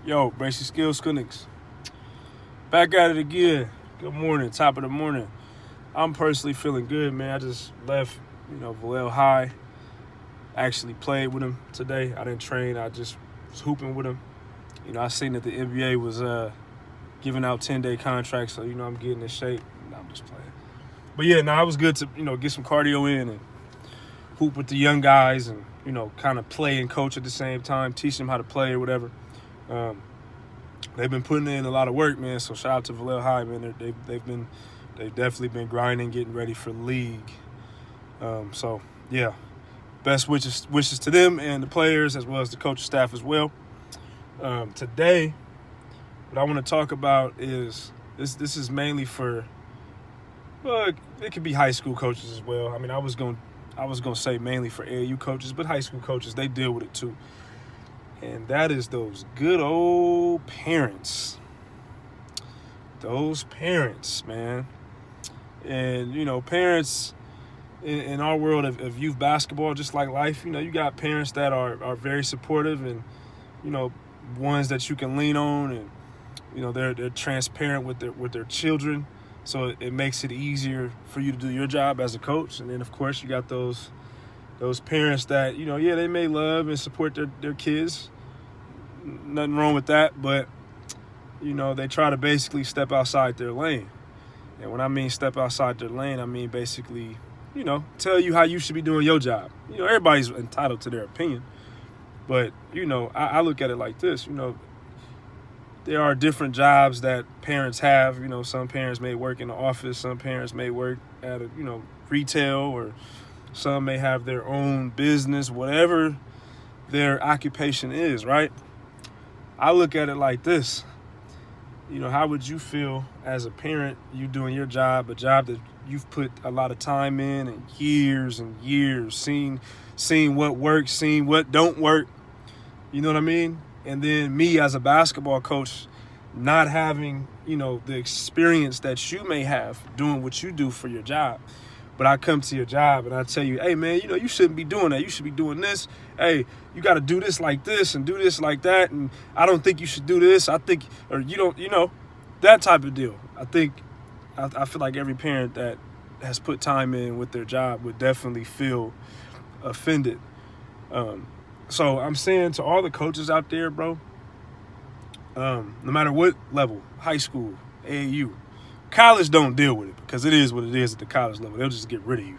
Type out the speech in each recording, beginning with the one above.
Yo, Bracy Skills Clinics. Back at it again. Good morning, top of the morning. I'm personally feeling good, man. I just left, Vallejo High. Actually played with him today. I didn't train. I just was hooping with him. I seen that the NBA was giving out 10-day contracts, so, I'm getting in shape. I'm just playing. But, yeah, it was good to, get some cardio in and hoop with the young guys and, kind of play and coach at the same time, teach them how to play or whatever. They've been putting in a lot of work, man. So shout out to Vallejo High, man. They've definitely been grinding, getting ready for the league. So yeah, best wishes to them and the players as well as the coaching staff as well. Today, what I want to talk about is this is mainly for, well, it could be high school coaches as well. I mean, I was gonna say mainly for AAU coaches, but high school coaches, they deal with it too. And that is those good old parents. Those parents, man. And, parents in our world of youth basketball, just like life, you got parents that are very supportive and, ones that you can lean on and, they're transparent with their children. So it makes it easier for you to do your job as a coach. And then, of course, you got those parents that, they may love and support their kids. Nothing wrong with that, but, they try to basically step outside their lane. And when I mean step outside their lane, I mean basically, tell you how you should be doing your job. Everybody's entitled to their opinion. But, I look at it like this, there are different jobs that parents have. Some parents may work in the office. Some parents may work at, retail, or some may have their own business, whatever their occupation is, right? I look at it like this. How would you feel as a parent, you doing your job, a job that you've put a lot of time in and years, seeing what works, seeing what don't work, you know what I mean? And then me as a basketball coach, not having, the experience that you may have doing what you do for your job. But I come to your job and I tell you, hey, man, you shouldn't be doing that. You should be doing this. Hey, you got to do this like this and do this like that. And I don't think you should do this. I think, or you don't, that type of deal. I feel like every parent that has put time in with their job would definitely feel offended. So I'm saying to all the coaches out there, bro, no matter what level, high school, AAU, college don't deal with it because it is what it is at the college level. They'll just get rid of you.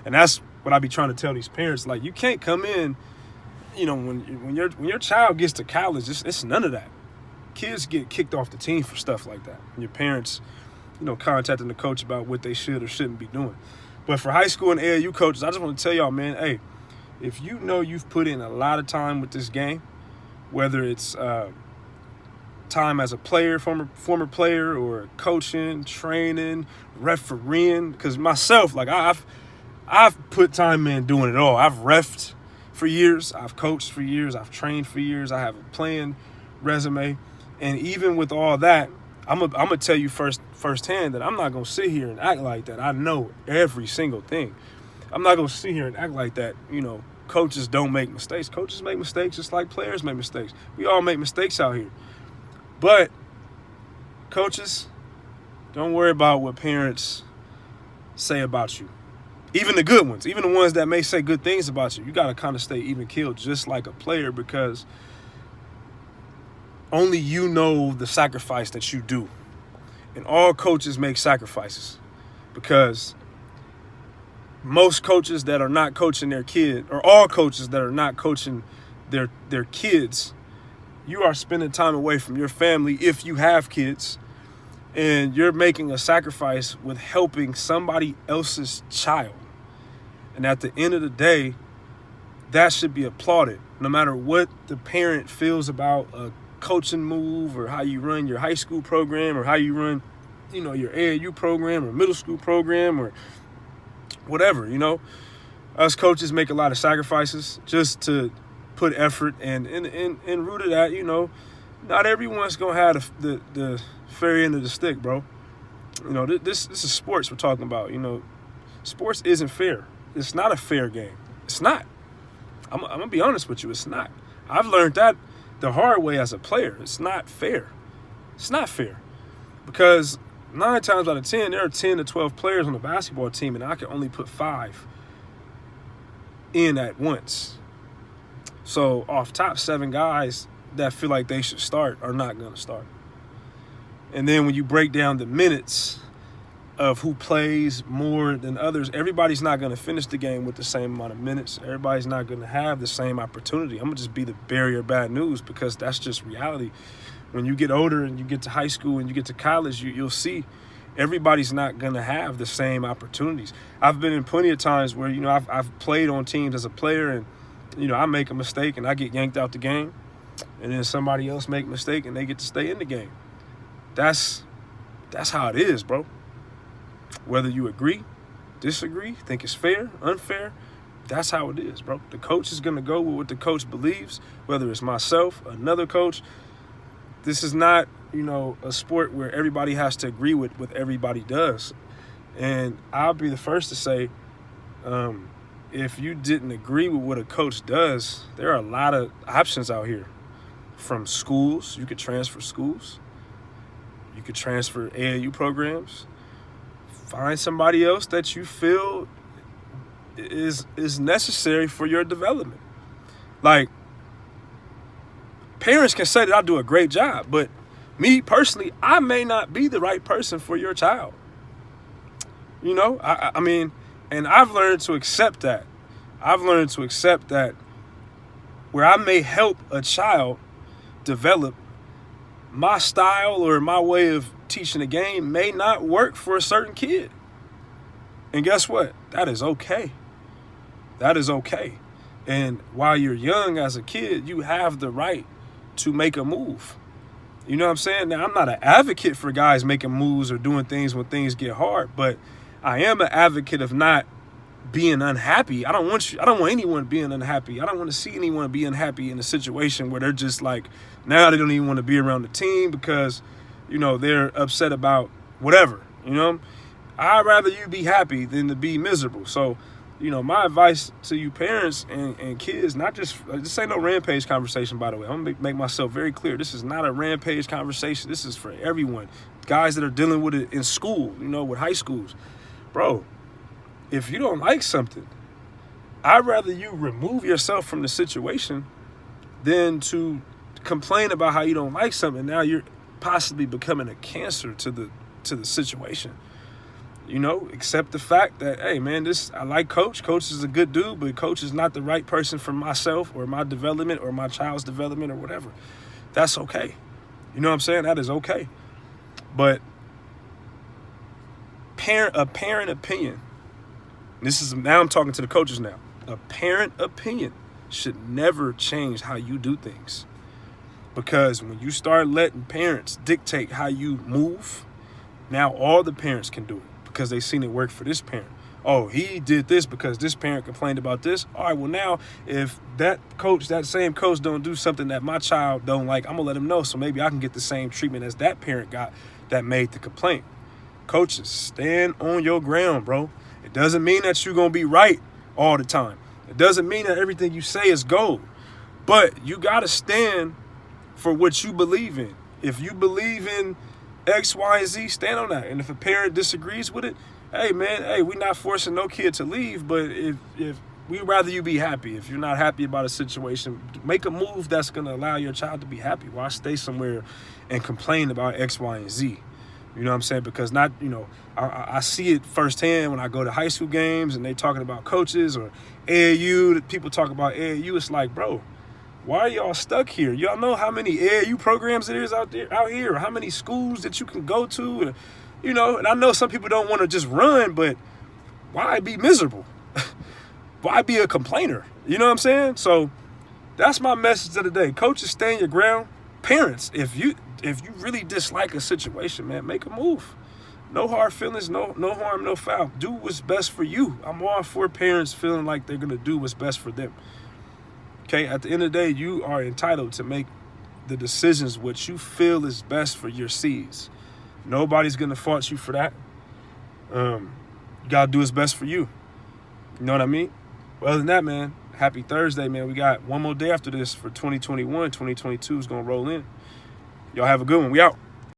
And that's what I be trying to tell these parents. Like, you can't come in, when your child gets to college, it's none of that. Kids get kicked off the team for stuff like that. And your parents, contacting the coach about what they should or shouldn't be doing. But for high school and AAU coaches, I just want to tell y'all, man, hey, if you've put in a lot of time with this game, whether it's time as a player, former player, or coaching, training, refereeing, because myself, like I've put time in doing it all. I've reffed for years, I've coached for years, I've trained for years, I have a playing resume, and even with all that, I'm gonna tell you firsthand that I'm not gonna sit here and act like that. I know every single thing. I'm not gonna sit here and act like that. Coaches don't make mistakes. Coaches make mistakes just like players make mistakes. We all make mistakes out here. But coaches, don't worry about what parents say about you. Even the good ones, even the ones that may say good things about you, you got to kind of stay even keeled just like a player, because only you know the sacrifice that you do. And all coaches make sacrifices, because most coaches that are not coaching their kid, or all coaches that are not coaching their kids, you are spending time away from your family if you have kids, and you're making a sacrifice with helping somebody else's child. And at the end of the day, that should be applauded, no matter what the parent feels about a coaching move, or how you run your high school program, or how you run, your AAU program or middle school program, or whatever. Us coaches make a lot of sacrifices just to put effort, and rooted at, not everyone's gonna have the fair end of the stick, bro. This is sports we're talking about. Sports isn't fair. It's not a fair game. It's not. I'm gonna be honest with you. It's not. I've learned that the hard way as a player. It's not fair. It's not fair because 9 times out of 10, there are 10 to 12 players on the basketball team, and I can only put 5 in at once. So off top, 7 guys that feel like they should start are not going to start. And then when you break down the minutes of who plays more than others, everybody's not going to finish the game with the same amount of minutes. Everybody's not going to have the same opportunity. I'm going to just be the bearer of bad news because that's just reality. When you get older and you get to high school and you get to college, you'll see everybody's not going to have the same opportunities. I've been in plenty of times where, I've played on teams as a player and, I make a mistake and I get yanked out the game, and then somebody else make a mistake and they get to stay in the game. That's how it is, bro. Whether you agree, disagree, think it's fair, unfair, that's how it is, bro. The coach is going to go with what the coach believes, whether it's myself, another coach. This is not, a sport where everybody has to agree with what everybody does. And I'll be the first to say, if you didn't agree with what a coach does, there are a lot of options out here. From schools, you could transfer schools. You could transfer AAU programs. Find somebody else that you feel is necessary for your development. Like, parents can say that I do a great job, but me personally, I may not be the right person for your child. I mean, and I've learned to accept that. I've learned to accept that where I may help a child develop, my style or my way of teaching the game may not work for a certain kid. And guess what? That is okay. That is okay. And while you're young as a kid, you have the right to make a move. You know what I'm saying? Now, I'm not an advocate for guys making moves or doing things when things get hard, but I am an advocate of not being unhappy. I don't want anyone being unhappy. I don't want to see anyone be unhappy in a situation where they're just like, now they don't even want to be around the team because, they're upset about whatever, I'd rather you be happy than to be miserable. So, my advice to you parents and kids, this ain't no rampage conversation, by the way. I'm going to make myself very clear. This is not a rampage conversation. This is for everyone. Guys that are dealing with it in school, with high schools. Bro, if you don't like something, I'd rather you remove yourself from the situation than to complain about how you don't like something. Now you're possibly becoming a cancer to the situation. Accept the fact that, hey, man, I like Coach. Coach is a good dude, but Coach is not the right person for myself or my development or my child's development or whatever. That's okay. You know what I'm saying? That is okay. But a parent opinion, now I'm talking to the coaches now. A parent opinion should never change how you do things. Because when you start letting parents dictate how you move, now all the parents can do it because they've seen it work for this parent. Oh, he did this because this parent complained about this. All right, well, now if that same coach don't do something that my child don't like, I'm going to let him know so maybe I can get the same treatment as that parent got that made the complaint. Coaches, stand on your ground, bro. It doesn't mean that you're going to be right all the time. It doesn't mean that everything you say is gold. But you got to stand for what you believe in. If you believe in X, Y, and Z, stand on that. And if a parent disagrees with it, hey, man, we're not forcing no kid to leave, but if we'd rather you be happy. If you're not happy about a situation, make a move that's going to allow your child to be happy. Why stay somewhere and complain about X, Y, and Z? You know what I'm saying? Because I see it firsthand when I go to high school games and they talking about coaches or AAU, people talk about AAU. It's like, bro, why are y'all stuck here? Y'all know how many AAU programs there is out here, or how many schools that you can go to, and I know some people don't want to just run, but why be miserable? Why be a complainer? You know what I'm saying? So that's my message of the day. Coaches, stand your ground. Parents, if you really dislike a situation, man, make a move. No hard feelings, no harm, no foul. Do what's best for you. I'm all for parents feeling like they're going to do what's best for them. Okay, at the end of the day, you are entitled to make the decisions what you feel is best for your seeds. Nobody's going to fault you for that. You got to do what's best for you. You know what I mean? Well, other than that, man, happy Thursday, man. We got one more day after this for 2021. 2022 is going to roll in. Y'all have a good one. We out.